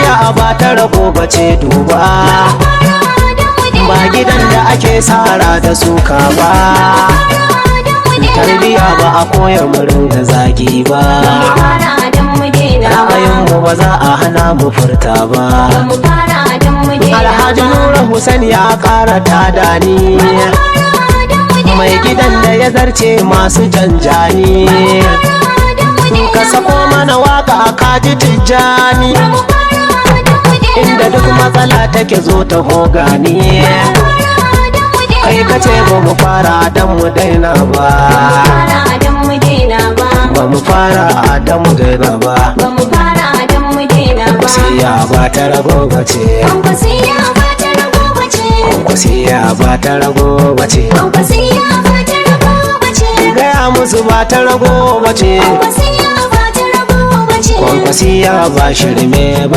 Kwankwasiya ba ta rago bace duba, ba gidan da ake sara da suka ba. Tarbiya ba a koyar mu ringa zagi ba, ra'ayinmu ba za a hana mu furta ba. Alhaji Nura Hussein ya ƙara tada ni, mai gidan da ya zarce masu janjani. Ka sako mana waka kaji Tijjani, inda duk matsala take zo ta hogani. Kai ka ce ba mu fara dan mu daina ba, ba mu fara dan mu daina ba. Kwankwasiya ba ta rago bace, Kwankwasiya ba ta rago bace, gaya musu ba ta rago bace, Kwankwasiya ba shirme ba.